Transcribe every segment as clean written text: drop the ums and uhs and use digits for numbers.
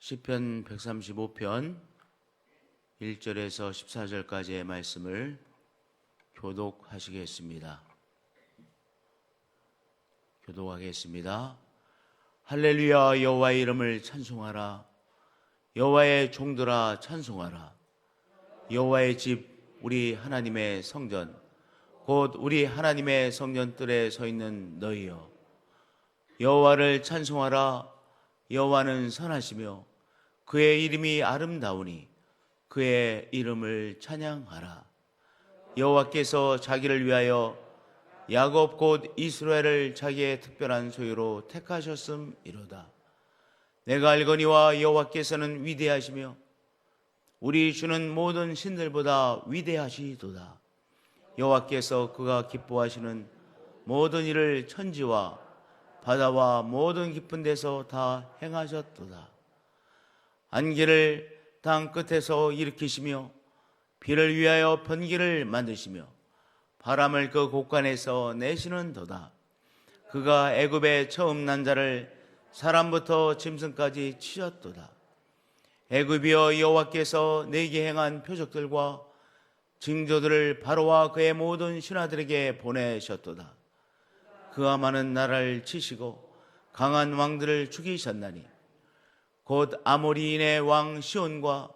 시편 135편 1절에서 14절까지의 말씀을 교독하시겠습니다. 교독하겠습니다. 할렐루야. 여호와의 이름을 찬송하라. 여호와의 종들아 찬송하라. 여호와의 집 우리 하나님의 성전 곧 우리 하나님의 성전 뜰에 서 있는 너희여, 여호와를 찬송하라. 여호와는 선하시며 그의 이름이 아름다우니 그의 이름을 찬양하라. 여호와께서 자기를 위하여 야곱 곧 이스라엘을 자기의 특별한 소유로 택하셨음이로다. 내가 알거니와 여호와께서는 위대하시며 우리 주는 모든 신들보다 위대하시도다. 여호와께서 그가 기뻐하시는 모든 일을 천지와 바다와 모든 깊은 데서 다 행하셨도다. 안개를 땅 끝에서 일으키시며 비를 위하여 번개를 만드시며 바람을 그 곳간에서 내시는도다. 그가 애굽의 처음 난 자를 사람부터 짐승까지 치셨도다. 애굽이여, 여호와께서 내게 행한 표적들과 징조들을 바로와 그의 모든 신하들에게 보내셨도다. 그가 많은 나라를 치시고 강한 왕들을 죽이셨나니 곧 아모리인의 왕 시온과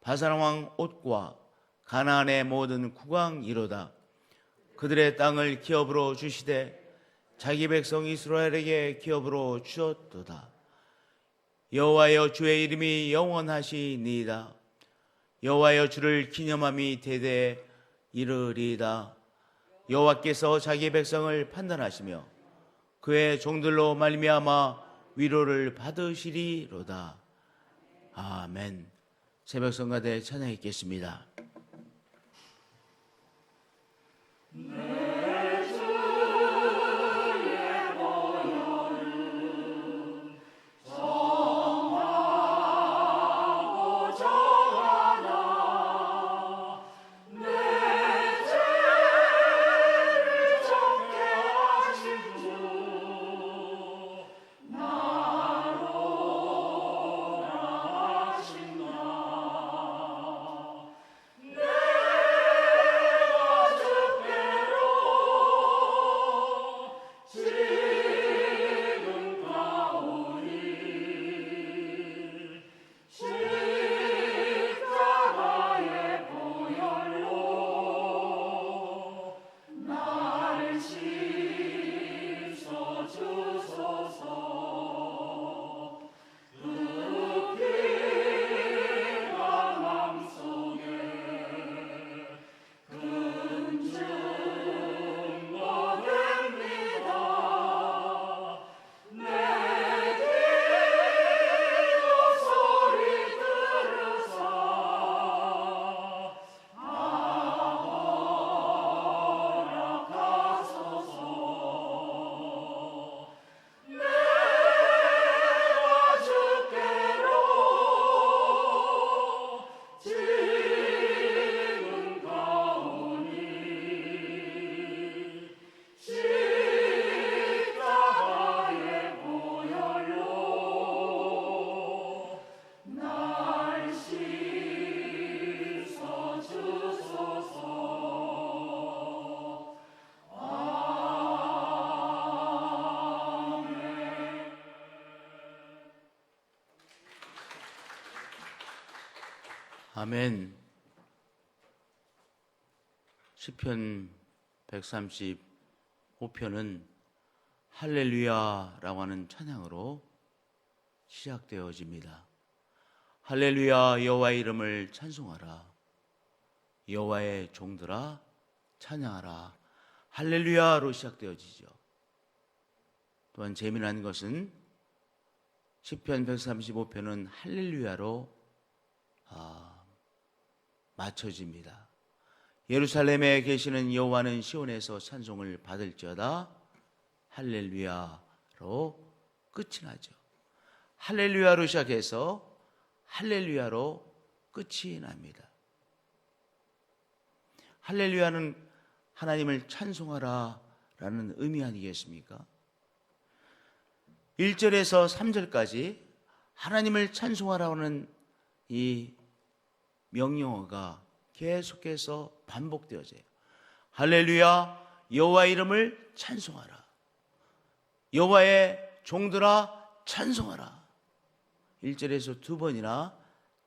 바산 왕 옥과 가나안의 모든 국왕이로다. 그들의 땅을 기업으로 주시되 자기 백성 이스라엘에게 기업으로 주었도다. 여호와여, 주의 이름이 영원하시니이다. 여호와여, 주를 기념함이 대대에 이르리이다. 여호와께서 자기 백성을 판단하시며 그의 종들로 말미암아 위로를 받으시리로다. 아멘. 새벽 성가대 찬양 있겠습니다. 아멘. 시편 135편은 할렐루야라고 하는 찬양으로 시작되어집니다. 할렐루야. 여호와의 이름을 찬송하라. 여호와의 종들아 찬양하라. 할렐루야로 시작되어지죠. 또한 재미난 것은 시편 135편은 할렐루야로 맞춰집니다. 예루살렘에 계시는 여호와는 시온에서 찬송을 받을지어다. 할렐루야로 끝이 나죠. 할렐루야로 시작해서 할렐루야로 끝이 납니다. 할렐루야는 하나님을 찬송하라 라는 의미 아니겠습니까? 1절에서 3절까지 하나님을 찬송하라는 이 명령어가 계속해서 반복되어져요. 할렐루야, 여호와의 이름을 찬송하라. 여호와의 종들아 찬송하라. 1절에서 2번이나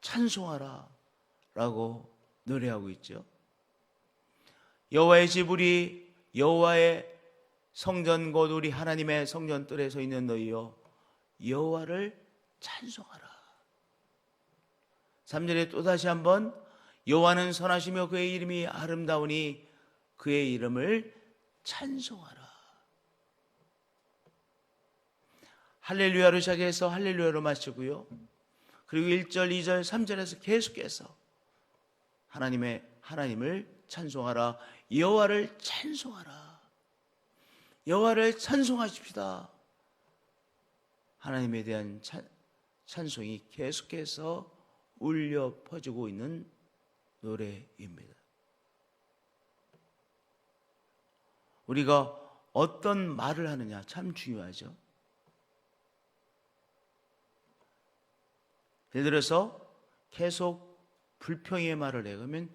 찬송하라 라고 노래하고 있죠. 여호와의 집, 우리 여호와의 성전, 곧 우리 하나님의 성전 뜰에 서 있는 너희여, 여호와를 찬송하라. 3절에 또다시 한번 여호와는 선하시며 그의 이름이 아름다우니 그의 이름을 찬송하라. 할렐루야로 시작해서 할렐루야로 마치고요. 그리고 1절, 2절, 3절에서 계속해서 하나님을 찬송하라. 여호와를 찬송하라. 여호와를 찬송하십시다. 하나님에 대한 찬송이 계속해서 울려 퍼지고 있는 노래입니다. 우리가 어떤 말을 하느냐 참 중요하죠. 예를 들어서 계속 불평의 말을 해. 그러면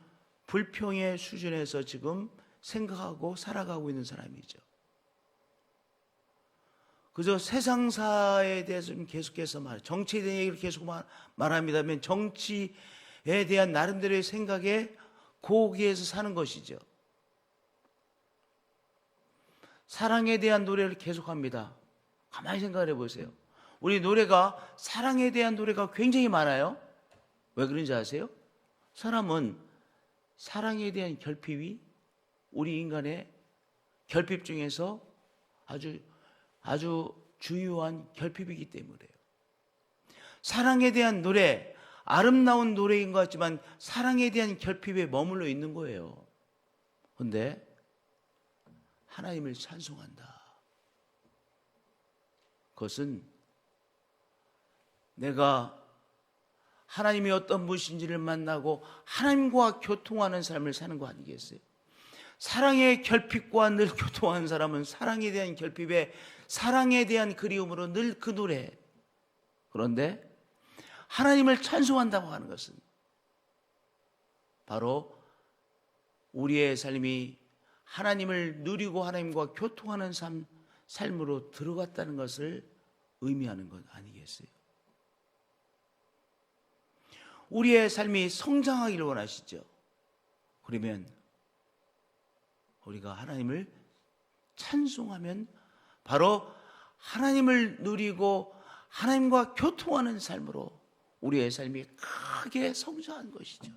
불평의 수준에서 지금 생각하고 살아가고 있는 사람이죠. 그저 세상사에 대해서 계속해서 정치에 대한 얘기를 계속 말합니다면 정치에 대한 나름대로의 생각에 거기에서 사는 것이죠. 사랑에 대한 노래를 계속합니다. 가만히 생각을 해보세요. 우리 노래가, 사랑에 대한 노래가 굉장히 많아요. 왜 그런지 아세요? 사람은 사랑에 대한 결핍이 우리 인간의 결핍 중에서 아주 주요한 결핍이기 때문에요. 사랑에 대한 노래, 아름다운 노래인 것 같지만 사랑에 대한 결핍에 머물러 있는 거예요. 그런데 하나님을 찬송한다. 그것은 내가 하나님이 어떤 분이신지를 만나고 하나님과 교통하는 삶을 사는 거 아니겠어요? 사랑의 결핍과 늘 교통하는 사람은 사랑에 대한 결핍에, 사랑에 대한 그리움으로 늘 그 노래. 그런데 하나님을 찬송한다고 하는 것은 바로 우리의 삶이 하나님을 누리고 하나님과 교통하는 삶으로 들어갔다는 것을 의미하는 것 아니겠어요? 우리의 삶이 성장하기를 원하시죠. 그러면 우리가 하나님을 찬송하면 바로 하나님을 누리고 하나님과 교통하는 삶으로 우리의 삶이 크게 성장한 것이죠.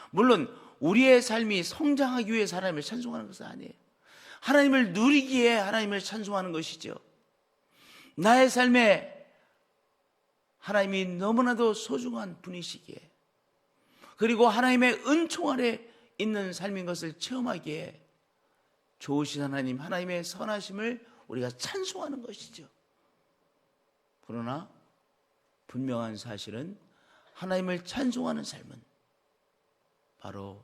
물론 우리의 삶이 성장하기 위해 하나님을 찬송하는 것은 아니에요. 하나님을 누리기에 하나님을 찬송하는 것이죠. 나의 삶에 하나님이 너무나도 소중한 분이시기에, 그리고 하나님의 은총 아래 있는 삶인 것을 체험하기에 좋으신 하나님, 하나님의 선하심을 우리가 찬송하는 것이죠. 그러나 분명한 사실은 하나님을 찬송하는 삶은 바로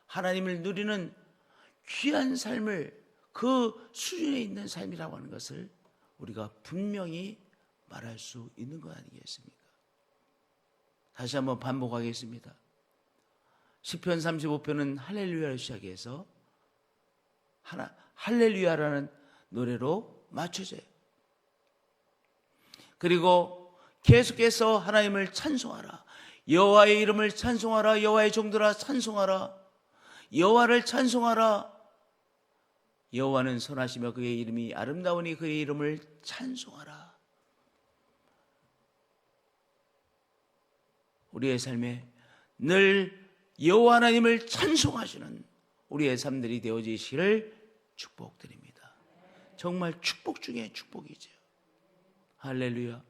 하나님을 누리는 귀한 삶을, 그 수준에 있는 삶이라고 하는 것을 우리가 분명히 말할 수 있는 것 아니겠습니까? 다시 한번 반복하겠습니다. 시편 35편은 할렐루야를 시작해서 할렐루야라는 노래로 맞춰져요. 그리고 계속해서 하나님을 찬송하라. 여호와의 이름을 찬송하라. 여호와의 종들아 찬송하라. 여호와를 찬송하라. 여호와는 선하시며 그의 이름이 아름다우니 그의 이름을 찬송하라. 우리의 삶에 늘 여호와 하나님을 찬송하시는 우리의 삶들이 되어지시기를 축복드립니다. 정말 축복 중에 축복이죠. 할렐루야.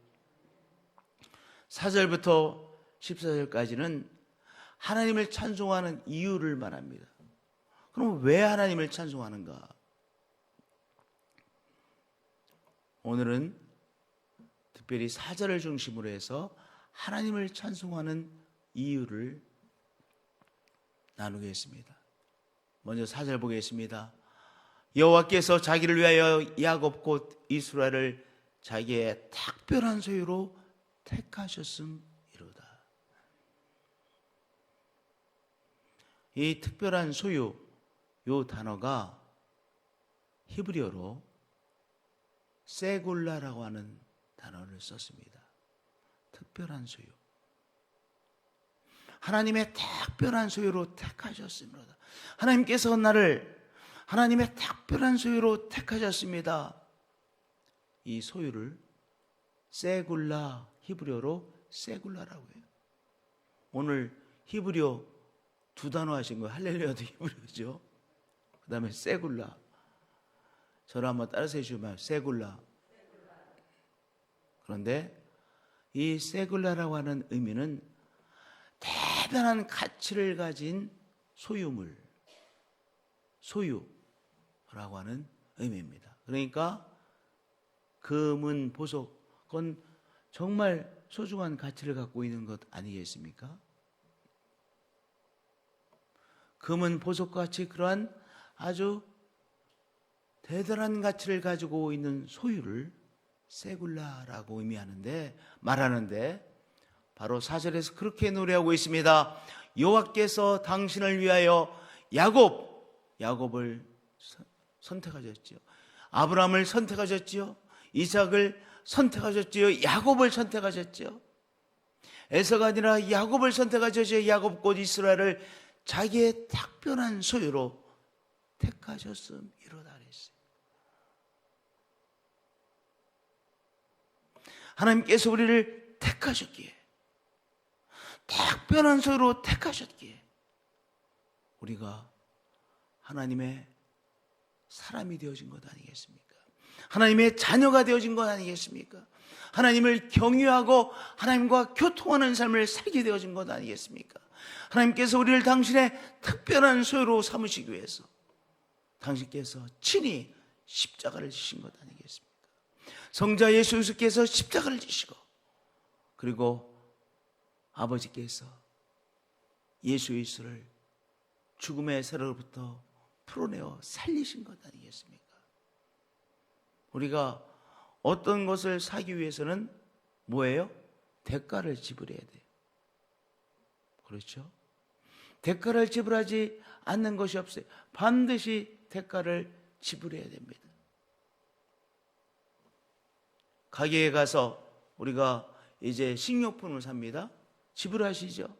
4절부터 14절까지는 하나님을 찬송하는 이유를 말합니다. 그럼 왜 하나님을 찬송하는가? 오늘은 특별히 4절을 중심으로 해서 하나님을 찬송하는 이유를 나누겠습니다. 먼저 4절 보겠습니다. 여호와께서 자기를 위하여 야곱 곧 이스라엘을 자기의 특별한 소유로 택하셨음이로다. 이 특별한 소유, 이 단어가 히브리어로 세굴라라고 하는 단어를 썼습니다. 특별한 소유. 하나님의 특별한 소유로 택하셨습니다. 하나님께서 나를 하나님의 특별한 소유로 택하셨습니다. 이 소유를 세굴라, 히브리어로 세굴라라고 해요. 오늘 히브리어 두 단어 하신 거예요. 할렐루야도 히브리어죠. 그 다음에 세굴라. 저를 한번 따라서 해주시면 세굴라. 그런데 이 세굴라라고 하는 의미는 대단한 가치를 가진 소유물, 소유라고 하는 의미입니다. 그러니까 금은 보석, 그건 정말 소중한 가치를 갖고 있는 것 아니겠습니까? 금은 보석같이 그러한 아주 대단한 가치를 가지고 있는 소유를 세굴라라고 말하는데 바로 4절에서 그렇게 노래하고 있습니다. 여호와께서 당신을 위하여 야곱을 선택하셨지요. 아브라함을 선택하셨지요. 이삭을 선택하셨지요. 야곱을 선택하셨지요. 에서가 아니라 야곱을 선택하셨지요. 야곱 곧 이스라엘을 자기의 특별한 소유로 택하셨음이로다 그랬어요. 하나님께서 우리를 택하셨기에, 특별한 소유로 택하셨기에 우리가 하나님의 사람이 되어진 것 아니겠습니까? 하나님의 자녀가 되어진 것 아니겠습니까? 하나님을 경유하고 하나님과 교통하는 삶을 살게 되어진 것 아니겠습니까? 하나님께서 우리를 당신의 특별한 소유로 삼으시기 위해서 당신께서 친히 십자가를 지신 것 아니겠습니까? 성자 예수 그리스도께서 십자가를 지시고, 그리고 아버지께서 예수 그리스도를 죽음의 세로부터 풀어내어 살리신 것 아니겠습니까? 우리가 어떤 것을 사기 위해서는 뭐예요? 대가를 지불해야 돼요. 그렇죠? 대가를 지불하지 않는 것이 없어요. 반드시 대가를 지불해야 됩니다. 가게에 가서 우리가 이제 식료품을 삽니다. 지불하시죠?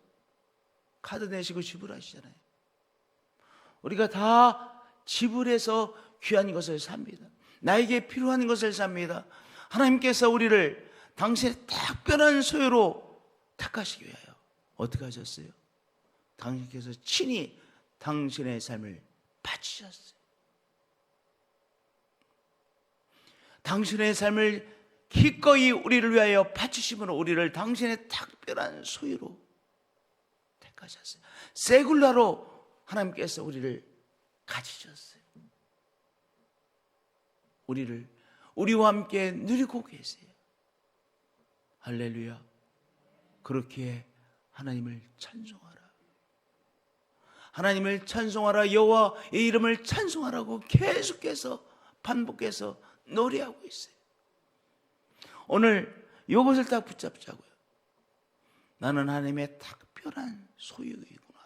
카드 내시고 지불하시잖아요. 우리가 다 지불해서 귀한 것을 삽니다. 나에게 필요한 것을 삽니다. 하나님께서 우리를 당신의 특별한 소유로 택하시기 위하여 어떻게 하셨어요? 당신께서 친히 당신의 삶을 바치셨어요. 당신의 삶을 기꺼이 우리를 위하여 바치심으로 우리를 당신의 특별한 소유로 택하셨어요. 세굴라로 하나님께서 우리를 가지셨어요. 우리와 함께 누리고 계세요. 할렐루야. 그렇게 하나님을 찬송하라. 하나님을 찬송하라. 여호와의 이름을 찬송하라고 계속해서 반복해서 노래하고 있어요. 오늘 이것을 딱 붙잡자고요. 나는 하나님의 특별한 소유이구나.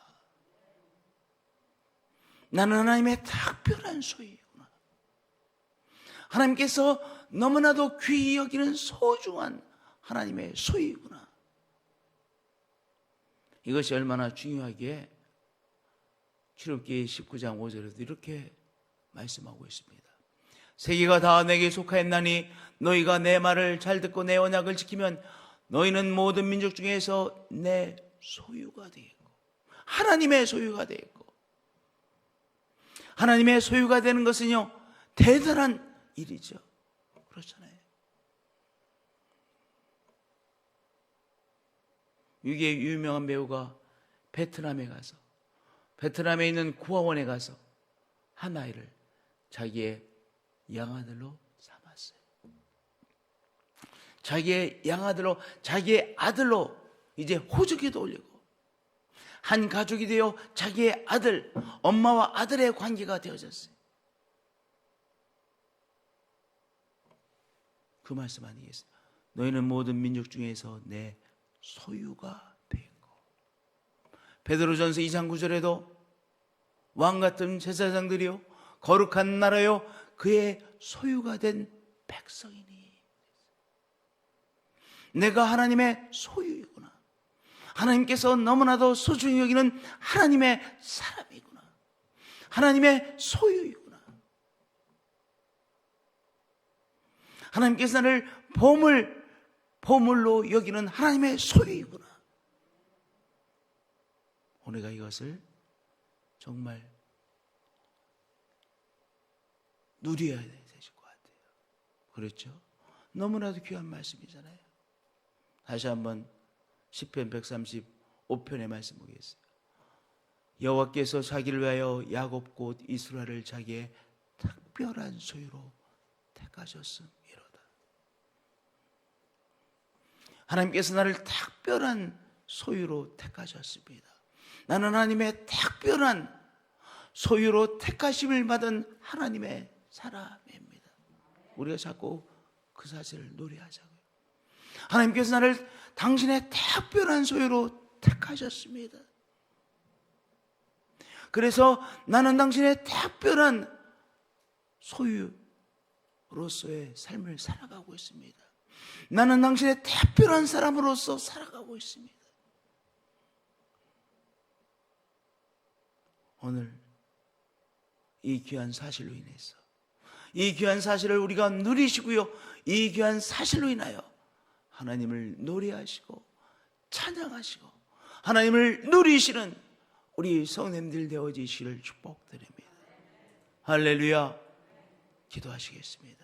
나는 하나님의 특별한 소유이구나. 하나님께서 너무나도 귀히 여기는 소중한 하나님의 소유이구나. 이것이 얼마나 중요하기에 출애굽기 19장 5절에도 이렇게 말씀하고 있습니다. 세계가 다 내게 속하였나니 너희가 내 말을 잘 듣고 내 언약을 지키면 너희는 모든 민족 중에서 내 소유가 되겠고, 하나님의 소유가 되겠고. 하나님의 소유가 되는 것은요, 대단한 일이죠. 그렇잖아요. 이게 유명한 배우가 베트남에 있는 구하원에 가서 한 아이를 자기의 양아들로 삼았어요. 자기의 양아들로, 자기의 아들로 이제 호적에도 올리고, 한 가족이 되어 자기의 아들, 엄마와 아들의 관계가 되어졌어요. 그 말씀 아니겠어요? 너희는 모든 민족 중에서 내 소유가 되고. 베드로전서 2장 9절에도 왕 같은 제사장들이요 거룩한 나라요 그의 소유가 된 백성이니. 내가 하나님의 소유이구나. 하나님께서 너무나도 소중히 여기는 하나님의 사람이구나. 하나님의 소유이구나. 하나님께서 나를 보물로 여기는 하나님의 소유이구나. 우리가 이것을 정말 누려야 되실 것 같아요. 그렇죠? 너무나도 귀한 말씀이잖아요. 다시 한번 시편 135편의 말씀 보겠습니다. 여호와께서 자기를 위하여 야곱 곧 이스라엘을 자기의 특별한 소유로 택하셨음이로다. 하나님께서 나를 특별한 소유로 택하셨습니다. 나는 하나님의 특별한 소유로 택하심을 받은 하나님의 사람입니다. 우리가 자꾸 그 사실을 노래하자고요. 하나님께서 나를 당신의 특별한 소유로 택하셨습니다. 그래서 나는 당신의 특별한 소유로서의 삶을 살아가고 있습니다. 나는 당신의 특별한 사람으로서 살아가고 있습니다. 오늘 이 귀한 사실로 인해서, 이 귀한 사실을 우리가 누리시고요, 이 귀한 사실로 인하여 하나님을 노래하시고 찬양하시고 하나님을 누리시는 우리 성도님들 되어지시기를 축복드립니다. 할렐루야. 기도하시겠습니다.